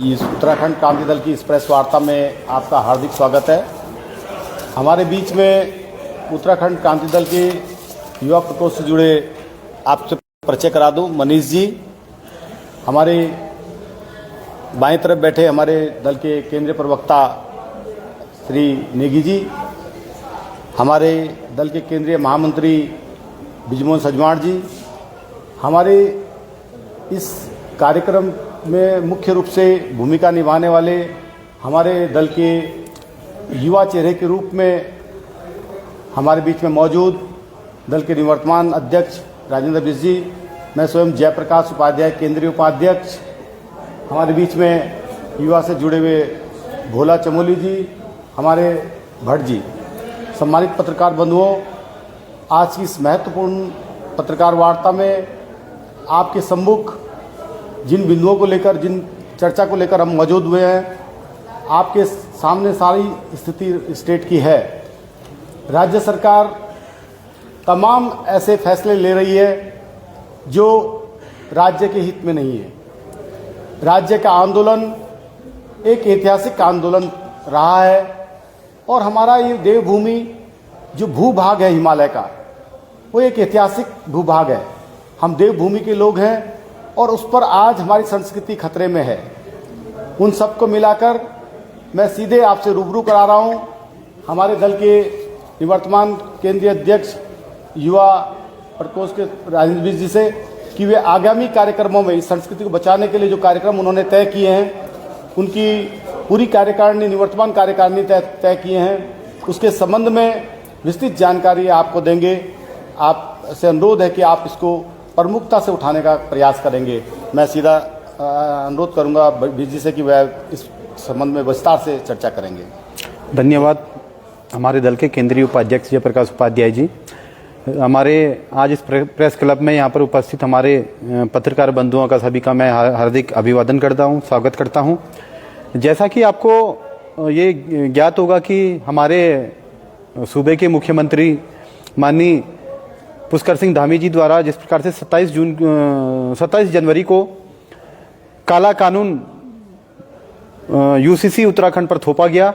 इस उत्तराखंड क्रांति दल की इस प्रेस वार्ता में आपका हार्दिक स्वागत है। हमारे बीच में उत्तराखंड क्रांति दल के युवा प्रकोष्ठ से जुड़े आपसे परिचय करा दूं। मनीष जी हमारे बाएं तरफ बैठे हमारे दल के केंद्रीय प्रवक्ता श्री नेगी जी, हमारे दल के केंद्रीय महामंत्री बिजमोहन सजवाण जी, हमारे इस कार्यक्रम में मुख्य रूप से भूमिका निभाने वाले हमारे दल के युवा चेहरे के रूप में हमारे बीच में मौजूद दल के निवर्तमान अध्यक्ष राजेंद्र बिष्ट जी, मैं स्वयं जयप्रकाश उपाध्याय केंद्रीय उपाध्यक्ष, हमारे बीच में युवा से जुड़े हुए भोला चमोली जी, हमारे भट्ट जी, सम्मानित पत्रकार बंधुओं, आज की इस महत्वपूर्ण पत्रकार वार्ता में आपके सम्मुख जिन बिंदुओं को लेकर, जिन चर्चा को लेकर हम मौजूद हुए हैं, आपके सामने सारी स्थिति स्टेट की है। राज्य सरकार तमाम ऐसे फैसले ले रही है जो राज्य के हित में नहीं है। राज्य का आंदोलन एक ऐतिहासिक आंदोलन रहा है और हमारा ये देवभूमि जो भूभाग है हिमालय का, वो एक ऐतिहासिक भूभाग है। हम देवभूमि के लोग हैं और उस पर आज हमारी संस्कृति खतरे में है। उन सबको मिलाकर मैं सीधे आपसे रूबरू करा रहा हूं हमारे दल के निवर्तमान केंद्रीय अध्यक्ष युवा प्रकोष्ठ के राजेंद्र बिष्ट जी से कि वे आगामी कार्यक्रमों में इस संस्कृति को बचाने के लिए जो कार्यक्रम उन्होंने तय किए हैं, उनकी पूरी कार्यकारिणी, निवर्तमान कार्यकारिणी तय किए हैं, उसके संबंध में विस्तृत जानकारी आपको देंगे। आपसे अनुरोध है कि आप इसको प्रमुखता से उठाने का प्रयास करेंगे। मैं सीधा अनुरोध करूंगा बिष्ट जी से कि वह इस संबंध में विस्तार से चर्चा करेंगे। धन्यवाद हमारे दल के केंद्रीय उपाध्यक्ष जयप्रकाश उपाध्याय जी। हमारे आज इस प्रेस क्लब में यहाँ पर उपस्थित हमारे पत्रकार बंधुओं का सभी का मैं हार्दिक अभिवादन करता हूँ, स्वागत करता हूँ। जैसा कि आपको ये ज्ञात होगा कि हमारे सूबे के मुख्यमंत्री माननीय पुष्कर सिंह धामी जी द्वारा जिस प्रकार से 27 जनवरी को काला कानून यूसीसी उत्तराखंड पर थोपा गया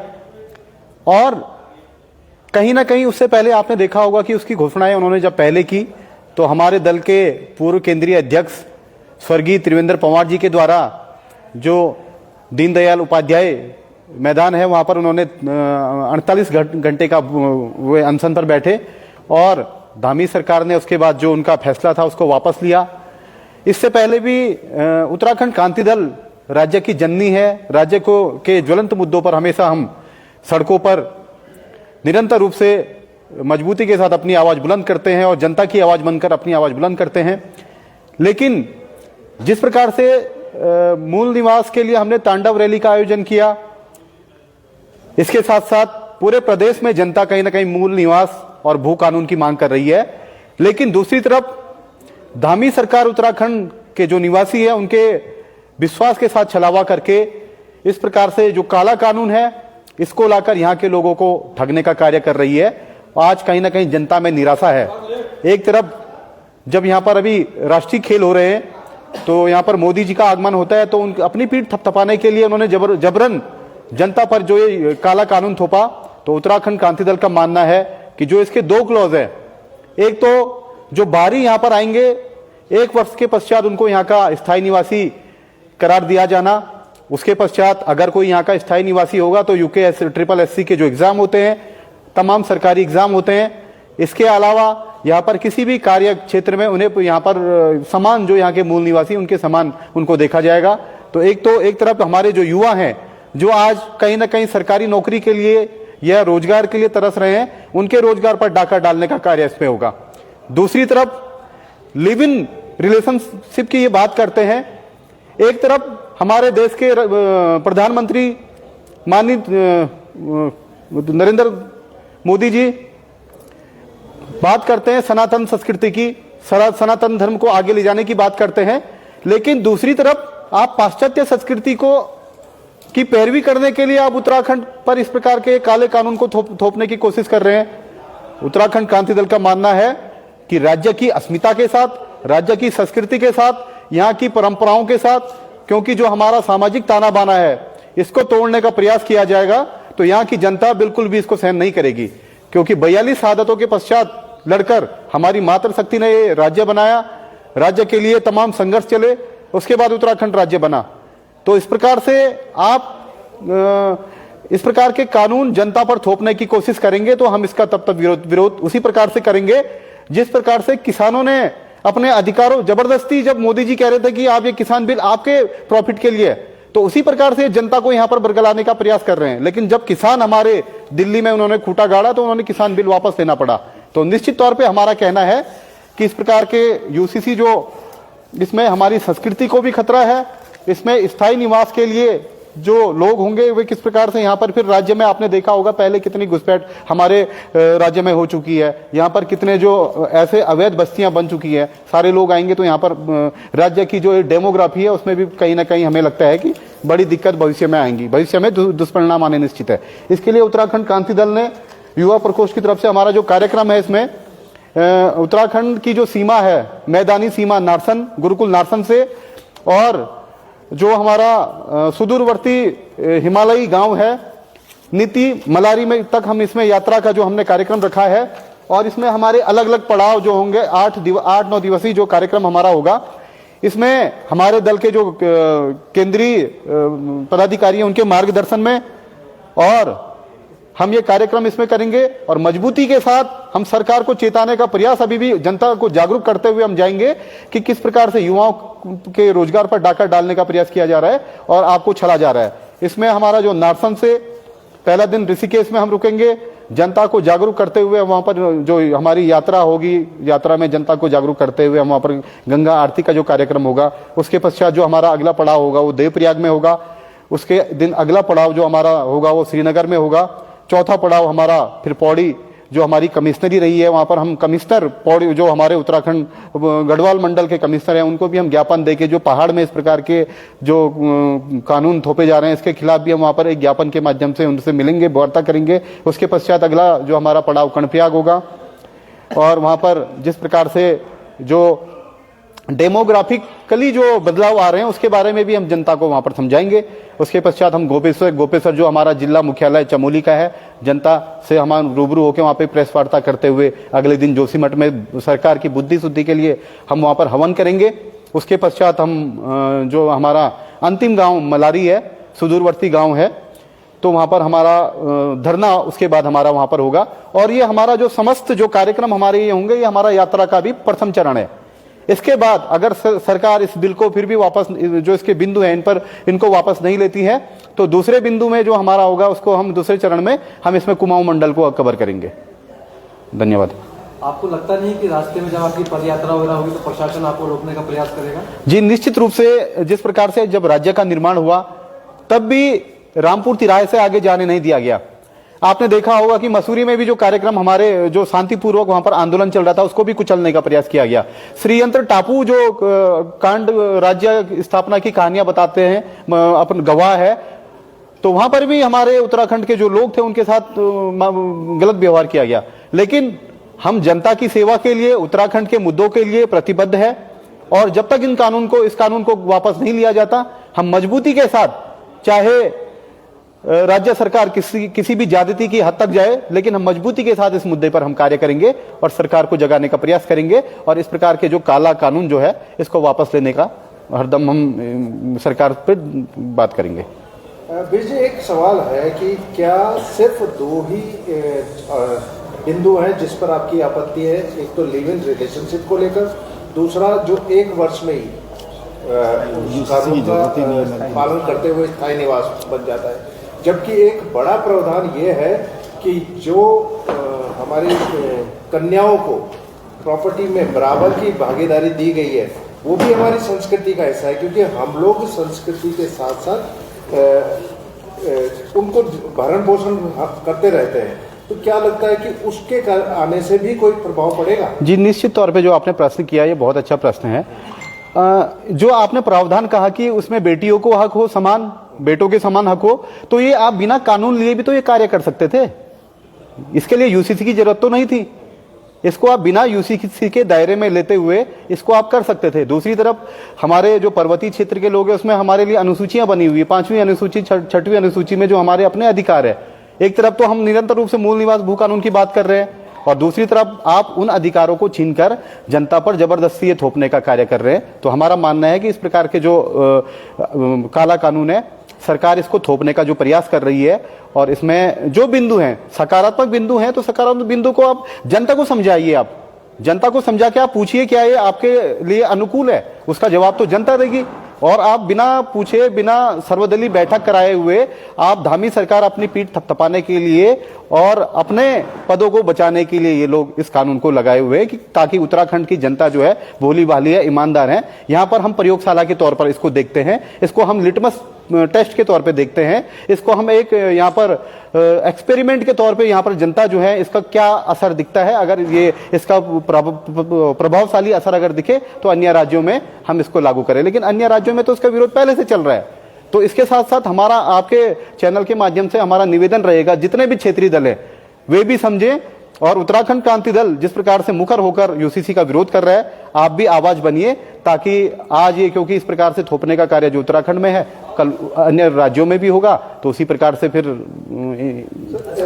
और कहीं ना कहीं उससे पहले आपने देखा होगा कि उसकी घोषणाएं उन्होंने जब पहले की तो हमारे दल के पूर्व केंद्रीय अध्यक्ष स्वर्गीय त्रिवेंद्र पंवार जी के द्वारा जो दीनदयाल उपाध्याय मैदान है वहां पर उन्होंने 48 घंटे का वे अनशन पर बैठे और धामी सरकार ने उसके बाद जो उनका फैसला था उसको वापस लिया। इससे पहले भी उत्तराखंड क्रांति दल राज्य की जननी है। राज्य को के ज्वलंत मुद्दों पर हमेशा हम सड़कों पर निरंतर रूप से मजबूती के साथ अपनी आवाज बुलंद करते हैं और जनता की आवाज बनकर अपनी आवाज बुलंद करते हैं। लेकिन जिस प्रकार से मूल निवास के लिए हमने तांडव रैली का आयोजन किया, इसके साथ साथ पूरे प्रदेश में जनता कहीं ना कहीं मूल निवास और भू कानून की मांग कर रही है। लेकिन दूसरी तरफ धामी सरकार उत्तराखंड के जो निवासी है उनके विश्वास के साथ छलावा करके इस प्रकार से जो काला कानून है इसको लाकर यहाँ के लोगों को ठगने का कार्य कर रही है। आज कहीं ना कहीं जनता में निराशा है। एक तरफ जब यहाँ पर अभी राष्ट्रीय खेल हो रहे हैं तो यहाँ पर मोदी जी का आगमन होता है तो उन अपनी पीठ थपथपाने के लिए उन्होंने जबरन जनता पर जो ये काला कानून थोपा। तो उत्तराखंड क्रांति दल का मानना है कि जो इसके दो क्लॉज है, एक तो जो बाहरी यहाँ पर आएंगे 1 वर्ष के पश्चात उनको यहाँ का स्थायी निवासी करार दिया जाना, उसके पश्चात अगर कोई यहाँ का स्थायी निवासी होगा तो UKSSC के जो एग्जाम होते हैं, तमाम सरकारी एग्जाम होते हैं। इसके अलावा यहाँ पर किसी भी कार्य क्षेत्र में उन्हें यहाँ पर समान जो यहाँ के मूल निवासी उनके समान उनको देखा जाएगा। तो एक तरफ हमारे जो युवा हैं जो आज कहीं ना कहीं सरकारी नौकरी के लिए या रोजगार के लिए तरस रहे हैं, उनके रोजगार पर डाका डालने का कार्य इसमें होगा। दूसरी तरफ लिव इन रिलेशनशिप की ये बात करते हैं। एक तरफ हमारे देश के प्रधानमंत्री माननीय नरेंद्र मोदी जी बात करते हैं सनातन संस्कृति की, सनातन धर्म को आगे ले जाने की बात करते हैं। लेकिन दूसरी तरफ आप पाश्चात्य संस्कृति को की पैरवी करने के लिए आप उत्तराखंड पर इस प्रकार के काले कानून को थोपने की कोशिश कर रहे हैं। उत्तराखंड क्रांति दल का मानना है कि राज्य की अस्मिता के साथ, राज्य की संस्कृति के साथ, यहाँ की परंपराओं के साथ क्योंकि जो हमारा सामाजिक ताना बाना है इसको तोड़ने का प्रयास किया जाएगा तो यहाँ की जनता बिल्कुल भी इसको सहन नहीं करेगी, क्योंकि 42 शहादतों के पश्चात लड़कर हमारी मातृशक्ति ने ये राज्य बनाया, राज्य के लिए तमाम संघर्ष चले, उसके बाद उत्तराखंड राज्य बना। तो इस प्रकार से आप इस प्रकार के कानून जनता पर थोपने की कोशिश करेंगे तो हम इसका तब तक विरोध उसी प्रकार से करेंगे जिस प्रकार से किसानों ने अपने अधिकारों जबरदस्ती, जब मोदी जी कह रहे थे कि आप ये किसान बिल आपके प्रॉफिट के लिए, तो उसी प्रकार से जनता को यहां पर बरगलाने का प्रयास कर रहे हैं। लेकिन जब किसान हमारे दिल्ली में उन्होंने खूंटा गाड़ा तो उन्होंने किसान बिल वापस लेना पड़ा। तो निश्चित तौर पे हमारा कहना है कि इस प्रकार के यूसीसी जो इसमें हमारी संस्कृति को भी खतरा है, इसमें स्थायी निवास के लिए जो लोग होंगे वे किस प्रकार से यहाँ पर फिर राज्य में, आपने देखा होगा पहले कितनी घुसपैठ हमारे राज्य में हो चुकी है, यहाँ पर कितने जो ऐसे अवैध बस्तियां बन चुकी है, सारे लोग आएंगे तो यहाँ पर राज्य की जो डेमोग्राफी है उसमें भी कहीं ना कहीं हमें लगता है कि बड़ी दिक्कत भविष्य में आएंगी, भविष्य में दुष्परिणाम आने निश्चित है। इसके लिए उत्तराखंड क्रांति दल ने युवा प्रकोष्ठ की तरफ से हमारा जो कार्यक्रम है इसमें उत्तराखंड की जो सीमा है, मैदानी सीमा नारसन, गुरुकुल नारसन से और जो हमारा सुदूरवर्ती हिमालयी गांव है नीति मलारी में तक हम इसमें यात्रा का जो हमने कार्यक्रम रखा है और इसमें हमारे अलग अलग पड़ाव जो होंगे 8-9 दिवसीय जो कार्यक्रम हमारा होगा, इसमें हमारे दल के जो केंद्रीय पदाधिकारी हैं उनके मार्गदर्शन में और हम ये कार्यक्रम इसमें करेंगे और मजबूती के साथ हम सरकार को चेताने का प्रयास, अभी भी जनता को जागरूक करते हुए हम जाएंगे कि किस प्रकार से युवाओं के रोजगार पर डाका डालने का प्रयास किया जा रहा है और आपको छला जा रहा है। इसमें हमारा जो नारसन से पहला दिन ऋषिकेश में हम रुकेंगे, जनता को जागरूक करते हुए वहां पर जो हमारी यात्रा होगी, यात्रा में जनता को जागरूक करते हुए हम वहां पर गंगा आरती का जो कार्यक्रम होगा, उसके पश्चात जो हमारा अगला पड़ाव होगा वो देवप्रयाग में होगा, उसके दिन अगला पड़ाव जो हमारा होगा वो श्रीनगर में होगा, चौथा पड़ाव हमारा फिर पौड़ी जो हमारी कमिश्नरी रही है वहां पर हम कमिश्नर पौड़ी जो हमारे उत्तराखंड गढ़वाल मंडल के कमिश्नर हैं उनको भी हम ज्ञापन देके जो पहाड़ में इस प्रकार के जो कानून थोपे जा रहे हैं इसके खिलाफ भी हम वहां पर एक ज्ञापन के माध्यम से उनसे मिलेंगे, वार्ता करेंगे। उसके पश्चात अगला जो हमारा पड़ाव कर्णप्रयाग होगा और वहां पर जिस प्रकार से जो डेमोग्राफिकली जो बदलाव आ रहे हैं उसके बारे में भी हम जनता को वहां पर समझाएंगे। उसके पश्चात हम गोपेश्वर जो हमारा जिला मुख्यालय चमोली का है, जनता से हम रूबरू होकर वहां पे प्रेस वार्ता करते हुए अगले दिन जोशीमठ में सरकार की बुद्धि शुद्धि के लिए हम वहां पर हवन करेंगे। उसके पश्चात हम जो हमारा अंतिम गांव मलारी है, सुदूरवर्ती गांव है, तो वहां पर हमारा धरना उसके बाद हमारा वहां पर होगा और ये हमारा जो समस्त जो कार्यक्रम हमारे ये होंगे ये हमारा यात्रा का भी प्रथम चरण है। इसके बाद अगर सरकार इस बिल को फिर भी वापस, जो इसके बिंदु हैं इन पर इनको वापस नहीं लेती है तो दूसरे बिंदु में जो हमारा होगा उसको हम दूसरे चरण में हम इसमें कुमाऊं मंडल को कवर करेंगे। धन्यवाद। आपको लगता नहीं कि रास्ते में जब आपकी पदयात्रा वगैरह होगी तो प्रशासन आपको रोकने का प्रयास करेगा? जी निश्चित रूप से, जिस प्रकार से जब राज्य का निर्माण हुआ तब भी रामपुर तिराहे से आगे जाने नहीं दिया गया। आपने देखा होगा कि मसूरी में भी जो कार्यक्रम हमारे जो शांतिपूर्वक वहां पर आंदोलन चल रहा था उसको भी कुचलने का प्रयास किया गया। श्रीयंत्र टापू जो कांड राज्य स्थापना की कहानियां बताते हैं, अपन गवाह है, तो वहां पर भी हमारे उत्तराखंड के जो लोग थे उनके साथ गलत व्यवहार किया गया। लेकिन हम जनता की सेवा के लिए, उत्तराखंड के मुद्दों के लिए प्रतिबद्ध है और जब तक इस कानून को वापस नहीं लिया जाता हम मजबूती के साथ, चाहे राज्य सरकार किसी भी ज्यादती की हद तक जाए, लेकिन हम मजबूती के साथ इस मुद्दे पर हम कार्य करेंगे और सरकार को जगाने का प्रयास करेंगे और इस प्रकार के जो काला कानून जो है इसको वापस लेने का हरदम हम सरकार पर बात करेंगे। बीर जी, एक सवाल है कि क्या सिर्फ दो ही बिंदु हैं जिस पर आपकी आपत्ति है? एक तो लिव इन रिलेशनशिप को लेकर, दूसरा जो 1 वर्ष में ही कानून का पालन करते हुए स्थायी निवास बन जाता है, जबकि एक बड़ा प्रावधान ये है कि जो हमारी कन्याओं को प्रॉपर्टी में बराबर की भागीदारी दी गई है वो भी हमारी संस्कृति का हिस्सा है, क्योंकि हम लोग संस्कृति के साथ साथ उनको भरण पोषण करते रहते हैं। तो क्या लगता है कि उसके आने से भी कोई प्रभाव पड़ेगा? जी निश्चित तौर पे जो आपने प्रश्न किया ये बहुत अच्छा प्रश्न है। जो आपने प्रावधान कहा कि उसमें बेटियों को हक हो समान, बेटों के समान हक हो, तो ये आप बिना कानून लिए भी तो ये कार्य कर सकते थे। इसके लिए यूसीसी की जरूरत तो नहीं थी। इसको आप बिना यूसीसी के दायरे में लेते हुए इसको आप कर सकते थे। दूसरी तरफ हमारे जो पर्वतीय क्षेत्र के लोग हैं उसमें हमारे लिए अनुसूचियां बनी हुई है, 5वीं अनुसूची 6वीं अनुसूची में जो हमारे अपने अधिकार है। एक तरफ तो हम निरंतर रूप से मूल निवास भू कानून की बात कर रहे हैं और दूसरी तरफ आप उन अधिकारों को छीनकर जनता पर जबरदस्ती ये थोपने का कार्य कर रहे हैं। तो हमारा मानना है कि इस प्रकार के जो काला कानून है, सरकार इसको थोपने का जो प्रयास कर रही है और इसमें जो बिंदु हैं सकारात्मक बिंदु हैं तो सकारात्मक बिंदु को आप जनता को समझाइए। आप जनता को समझा के आप पूछिए क्या ये आपके लिए अनुकूल है, उसका जवाब तो जनता देगी। और आप बिना पूछे, बिना सर्वदलीय बैठक कराए हुए आप धामी सरकार अपनी पीठ थपथपाने के लिए और अपने पदों को बचाने के लिए ये लोग इस कानून को लगाए हुए हैं कि ताकि उत्तराखंड की जनता जो है भोली भाली है, ईमानदार है। यहाँ पर हम प्रयोगशाला के तौर पर इसको देखते हैं, इसको हम लिटमस टेस्ट के तौर पे देखते हैं, इसको हम एक यहाँ पर एक्सपेरिमेंट के तौर पे यहाँ पर जनता जो है इसका क्या असर दिखता है। अगर ये इसका प्रभावशाली असर अगर दिखे तो अन्य राज्यों में हम इसको लागू करें, लेकिन अन्य राज्यों में तो इसका विरोध पहले से चल रहा है। तो इसके साथ साथ हमारा आपके चैनल के माध्यम से हमारा निवेदन रहेगा, जितने भी क्षेत्रीय दल है वे भी समझें और उत्तराखंड क्रांति दल जिस प्रकार से मुखर होकर यूसीसी का विरोध कर रहा है, आप भी आवाज बनिए ताकि आज ये, क्योंकि इस प्रकार से थोपने का कार्य जो उत्तराखंड में है कल अन्य राज्यों में भी होगा, तो उसी प्रकार से फिर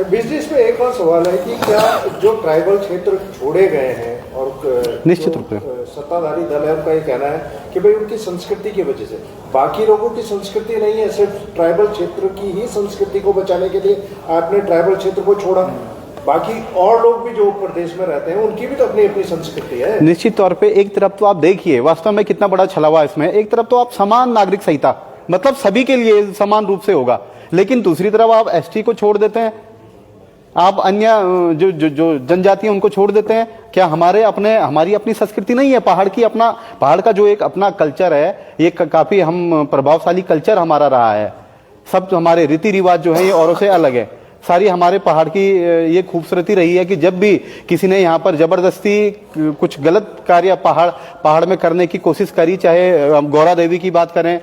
बिजनेस में एक और सवाल है कि क्या जो ट्राइबल क्षेत्र छोड़े गए हैं और निश्चित रूप से सत्ताधारी दल है उनका ये कहना है कि भाई उनकी संस्कृति की वजह से, बाकी लोगों की संस्कृति नहीं है, सिर्फ ट्राइबल क्षेत्र की ही संस्कृति को बचाने के लिए आपने ट्राइबल क्षेत्र को छोड़ा। बाकी और लोग भी जो प्रदेश में रहते हैं उनकी भी तो अपनी अपनी संस्कृति है। निश्चित तौर पे एक तरफ तो आप देखिए वास्तव में कितना बड़ा छलावा इसमें, एक तरफ तो आप समान नागरिक संहिता मतलब सभी के लिए समान रूप से होगा, लेकिन दूसरी तरफ आप एसटी को छोड़ देते हैं, आप अन्य जो जो जो जनजाति उनको छोड़ देते हैं। क्या हमारी अपनी संस्कृति नहीं है? पहाड़ का जो एक अपना कल्चर है, ये काफी हम प्रभावशाली कल्चर हमारा रहा है। सब हमारे रीति रिवाज जो है ये औरों से अलग है। सारी हमारे पहाड़ की ये खूबसूरती रही है कि जब भी किसी ने यहाँ पर जबरदस्ती कुछ गलत कार्य पहाड़ में करने की कोशिश करी, चाहे गौरा देवी की बात करें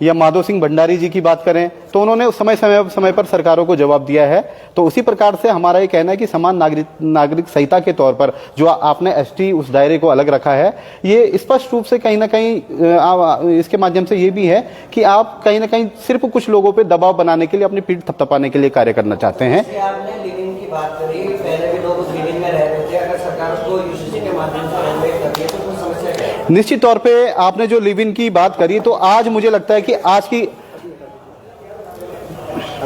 या माधो सिंह भंडारी जी की बात करें, तो उन्होंने उस समय पर सरकारों को जवाब दिया है। तो उसी प्रकार से हमारा ये कहना है कि समान नागरिक संहिता के तौर पर जो आपने एसटी उस दायरे को अलग रखा है, ये स्पष्ट रूप से कहीं ना कहीं इसके माध्यम से ये भी है कि आप कहीं ना कहीं सिर्फ कुछ लोगों पर दबाव बनाने के लिए, अपनी पीठ थपथपाने के लिए कार्य करना चाहते हैं। आपने लिविंग की बात करी, पहले भी लोग लिविंग में रह रहे थे, अगर सरकार उसको यूसीसी के माध्यम से रेगुलेट करती है तो कोई समस्या क्या है? निश्चित तौर पे आपने जो लिव इन की बात करी, तो आज मुझे लगता है कि आज की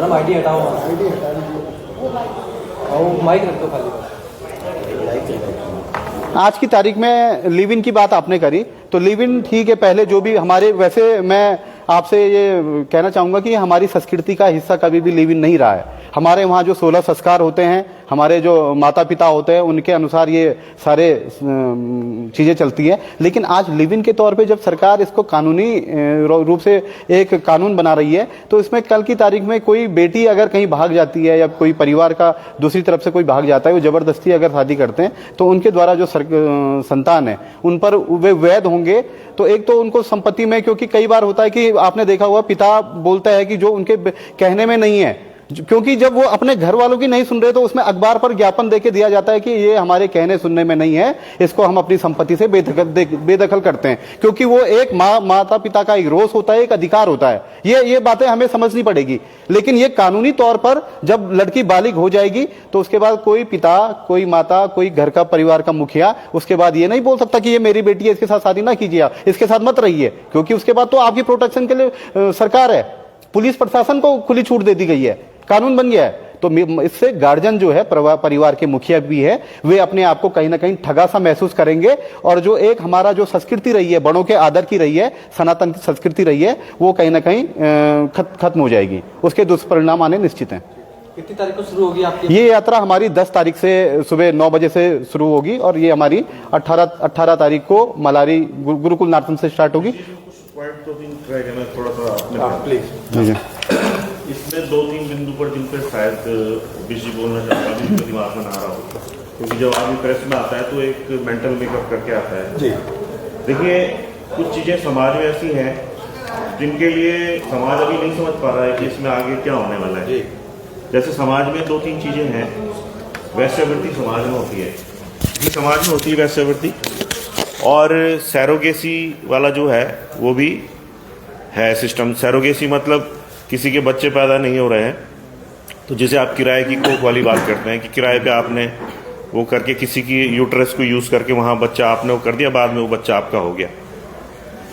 आईडी हटाओ, माइक रख दो खाली। आज की तारीख में लिव इन की बात आपने करी, तो लिव इन ठीक है, पहले जो भी हमारे, वैसे मैं आपसे ये कहना चाहूंगा कि हमारी संस्कृति का हिस्सा कभी भी लिव इन नहीं रहा है। हमारे वहाँ जो 16 संस्कार होते हैं, हमारे जो माता पिता होते हैं उनके अनुसार ये सारे चीज़ें चलती है। लेकिन आज लिव इन के तौर पे जब सरकार इसको कानूनी रूप से एक कानून बना रही है, तो इसमें कल की तारीख में कोई बेटी अगर कहीं भाग जाती है या कोई परिवार का दूसरी तरफ से कोई भाग जाता है, वो जबरदस्ती अगर शादी करते हैं, तो उनके द्वारा जो संतान है उन पर वे वैध होंगे। तो एक तो उनको संपत्ति में, क्योंकि कई बार होता है कि आपने देखा हुआ पिता बोलता है कि जो उनके कहने में नहीं है, क्योंकि जब वो अपने घर वालों की नहीं सुन रहे तो उसमें अखबार पर ज्ञापन देके दिया जाता है कि ये हमारे कहने सुनने में नहीं है, इसको हम अपनी संपत्ति से बेदखल करते हैं, क्योंकि वो एक माता पिता का एक रोष होता है, एक अधिकार होता है। ये बातें हमें समझनी पड़ेगी। लेकिन ये कानूनी तौर पर जब लड़की बालिग हो जाएगी तो उसके बाद कोई पिता, कोई माता, कोई घर का परिवार का मुखिया उसके बाद ये नहीं बोल सकता कि ये मेरी बेटी है, इसके साथ शादी ना कीजिए, इसके साथ मत रहिए, क्योंकि उसके बाद तो आपकी प्रोटेक्शन के लिए सरकार है, पुलिस प्रशासन को खुली छूट दे दी गई है, कानून बन गया है। तो इससे गार्जियन जो है, परिवार के मुखिया भी है, वे अपने आप को कहीं ना कहीं ठगा सा महसूस करेंगे, और जो एक हमारा जो संस्कृति रही है, बड़ों के आदर की रही है, सनातन की संस्कृति रही है, वो कहीं ना कहीं खत्म हो जाएगी। उसके दुष्परिणाम आने निश्चित हैं। कितनी तारीख को शुरू होगी आपकी ये यात्रा? हमारी 10 तारीख से सुबह 9 बजे से शुरू होगी और ये हमारी 18 तारीख को मलारी गुरुकुल नार्थम से स्टार्ट होगी। इसमें 2-3 बिंदु पर जिन पर शायद बिजी बोलना चाहता हूँ, जिनके दिमाग में ना आ रहा हो, क्योंकि जब आदमी प्रेस में आता है तो एक मेंटल मेकअप करके आता है जी। देखिए, कुछ चीज़ें समाज में ऐसी हैं जिनके लिए समाज अभी नहीं समझ पा रहा है कि इसमें आगे क्या होने वाला है जी। जैसे समाज में 2-3 चीज़ें हैं, वैश्यावृत्ति समाज में होती है, अपने समाज में होती है वैश्यावृत्ति, और सैरोगेसी वाला जो है वो भी है सिस्टम। सैरोगेसी मतलब किसी के बच्चे पैदा नहीं हो रहे हैं, तो जैसे आप किराए की कोख वाली बात करते हैं कि किराए पे आपने वो करके किसी की यूट्रस को यूज़ करके वहाँ बच्चा आपने वो कर दिया, बाद में वो बच्चा आपका हो गया।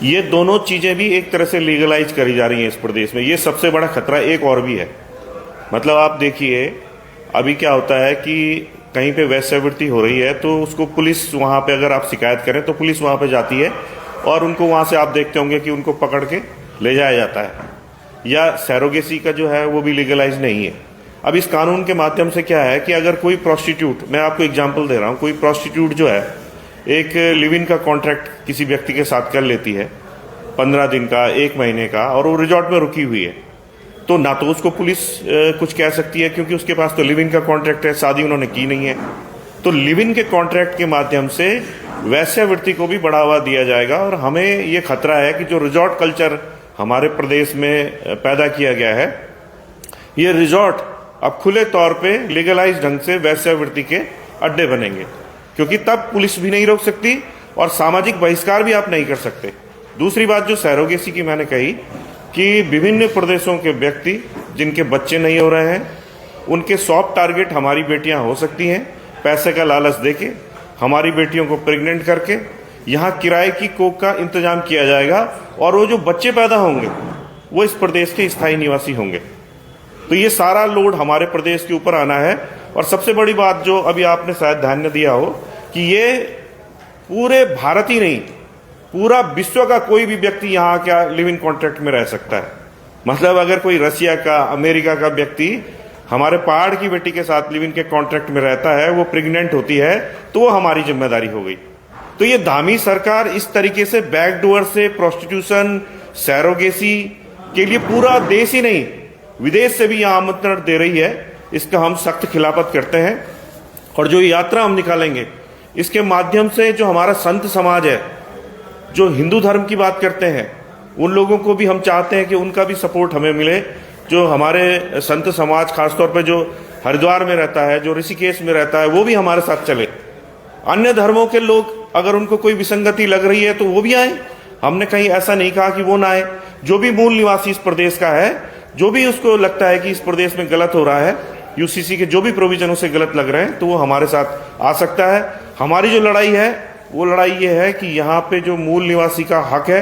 ये दोनों चीज़ें भी एक तरह से लीगलाइज करी जा रही हैं इस प्रदेश में। ये सबसे बड़ा खतरा एक और भी है। मतलब आप देखिए अभी क्या होता है कि कहीं पे वैश्यावृत्ति हो रही है तो उसको पुलिस वहाँ पे अगर आप शिकायत करें तो पुलिस वहाँ पे जाती है और उनको वहाँ से आप देखते होंगे कि उनको पकड़ के ले जाया जाता है। या सैरोगेसी का जो है वो भी लीगलाइज नहीं है। अब इस कानून के माध्यम से क्या है कि अगर कोई प्रोस्टिट्यूट, मैं आपको एग्जांपल दे रहा हूँ, कोई प्रोस्टिट्यूट जो है एक लिव इन का कॉन्ट्रैक्ट किसी व्यक्ति के साथ कर लेती है 15 दिन का, 1 महीने का, और वो रिजॉर्ट में रुकी हुई है, तो ना तो उसको पुलिस कुछ कह सकती है क्योंकि उसके पास तो लिव इन का कॉन्ट्रैक्ट है, शादी उन्होंने की नहीं है। तो लिव इन के कॉन्ट्रैक्ट के माध्यम से वैश्यावृत्ति को भी बढ़ावा दिया जाएगा। और हमें ये खतरा है कि जो रिजॉर्ट कल्चर हमारे प्रदेश में पैदा किया गया है, ये रिजॉर्ट अब खुले तौर पे लीगलाइज ढंग से वैश्यावृत्ति के अड्डे बनेंगे, क्योंकि तब पुलिस भी नहीं रोक सकती और सामाजिक बहिष्कार भी आप नहीं कर सकते। दूसरी बात जो सैरोगेसी की मैंने कही कि विभिन्न प्रदेशों के व्यक्ति जिनके बच्चे नहीं हो रहे हैं, उनके सॉफ्ट टारगेट हमारी बेटियां हो सकती हैं। पैसे का लालच देके हमारी बेटियों को प्रेग्नेंट करके यहाँ किराए की कोख का इंतजाम किया जाएगा और वो जो बच्चे पैदा होंगे वो इस प्रदेश के स्थायी निवासी होंगे। तो ये सारा लोड हमारे प्रदेश के ऊपर आना है। और सबसे बड़ी बात जो अभी आपने शायद ध्यान न दिया हो कि ये पूरे भारत ही नहीं, पूरा विश्व का कोई भी व्यक्ति यहाँ क्या लिव इन कॉन्ट्रैक्ट में रह सकता है। मतलब अगर कोई रसिया का, अमेरिका का व्यक्ति हमारे पहाड़ की बेटी के साथ लिव इन के कॉन्ट्रैक्ट में रहता है, वो प्रेग्नेंट होती है, तो वो हमारी जिम्मेदारी हो गई। तो ये धामी सरकार इस तरीके से बैकडोर से प्रोस्टिट्यूशन, सैरोगेसी के लिए पूरा देश ही नहीं विदेश से भी यहाँ आमंत्रण दे रही है। इसका हम सख्त खिलाफत करते हैं। और जो यात्रा हम निकालेंगे इसके माध्यम से जो हमारा संत समाज है, जो हिंदू धर्म की बात करते हैं, उन लोगों को भी हम चाहते हैं कि उनका भी सपोर्ट हमें मिले। जो हमारे संत समाज खासतौर पे जो हरिद्वार में रहता है, जो ऋषिकेश में रहता है, वो भी हमारे साथ चले। अन्य धर्मों के लोग अगर उनको कोई विसंगति लग रही है तो वो भी आए। हमने कहीं ऐसा नहीं कहा कि वो ना आए। जो भी मूल निवासी इस प्रदेश का है, जो भी उसको लगता है कि इस प्रदेश में गलत हो रहा है, यूसीसी के जो भी प्रोविजनों से गलत लग रहे हैं, तो वो हमारे साथ आ सकता है। हमारी जो लड़ाई है वो लड़ाई ये है कि यहाँ पे जो मूल निवासी का हक है,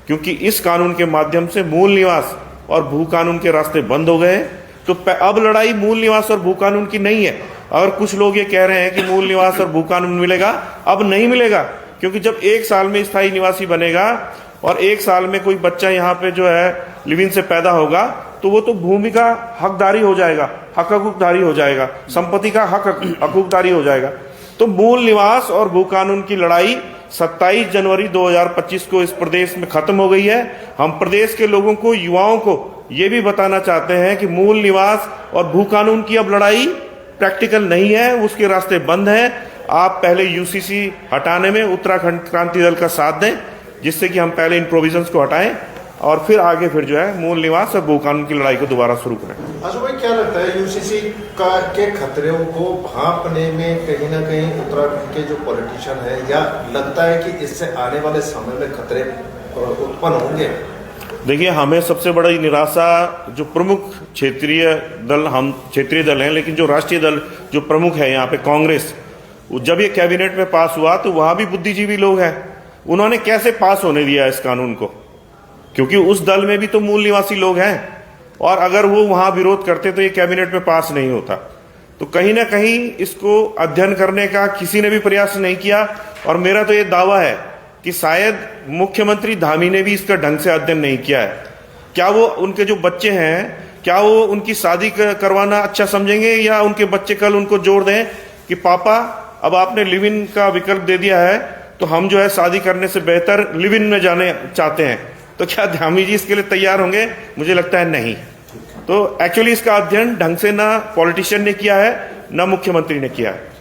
क्योंकि इस कानून के माध्यम से मूल निवास और भू कानून के रास्ते बंद हो गए। तो अब लड़ाई मूल निवास और भू कानून की नहीं है। अगर कुछ लोग ये कह रहे हैं कि मूल निवास और भू कानून मिलेगा, अब नहीं मिलेगा, क्योंकि जब 1 साल में स्थायी निवासी बनेगा और 1 साल में कोई बच्चा यहाँ पे जो है लिव इन से पैदा होगा, तो वो तो भूमि का हकदारी हो जाएगा, हकदारी हो जाएगा, संपत्ति का हकदारी हो जाएगा। तो मूल निवास और भू कानून की लड़ाई 27 जनवरी 2025 को इस प्रदेश में खत्म हो गई है। हम प्रदेश के लोगों को, युवाओं को ये भी बताना चाहते हैं कि मूल निवास और भू कानून की अब लड़ाई प्रैक्टिकल नहीं है, उसके रास्ते बंद हैं। आप पहले यूसीसी हटाने में उत्तराखंड क्रांति दल का साथ दें, जिससे कि हम पहले इन प्रोविजंस को हटाएं और फिर आगे फिर जो है मूल निवास और भू कानून की लड़ाई को दोबारा शुरू करें। आशु भाई, क्या लगता है यूसीसी का के खतरों को भांपने में कहीं ना कहीं उत्तराखंड के जो पॉलिटिशियन है, या लगता है कि इससे आने वाले समय में खतरे उत्पन्न होंगे? देखिए, हमें सबसे बड़ी निराशा जो प्रमुख क्षेत्रीय दल, हम क्षेत्रीय दल हैं, लेकिन जो राष्ट्रीय दल जो प्रमुख है यहाँ पे कांग्रेस, जब ये कैबिनेट में पास हुआ तो वहां भी बुद्धिजीवी लोग हैं। उन्होंने कैसे पास होने दिया इस कानून को? क्योंकि उस दल में भी तो मूल निवासी लोग हैं, और अगर वो वहां विरोध करते तो ये कैबिनेट में पास नहीं होता। तो कहीं ना कहीं इसको अध्ययन करने का किसी ने भी प्रयास नहीं किया। और मेरा तो ये दावा है कि शायद मुख्यमंत्री धामी ने भी इसका ढंग से अध्ययन नहीं किया है। क्या वो उनके जो बच्चे हैं, क्या वो उनकी शादी करवाना अच्छा समझेंगे, या उनके बच्चे कल उनको जोड़ दें कि पापा अब आपने लिव इन का विकल्प दे दिया है, तो हम जो है शादी करने से बेहतर लिव इन में जाने चाहते हैं? तो क्या धामी जी इसके लिए तैयार होंगे? मुझे लगता है नहीं। तो एक्चुअली इसका अध्ययन ढंग से ना पॉलिटिशियन ने किया है, ना मुख्यमंत्री ने किया है।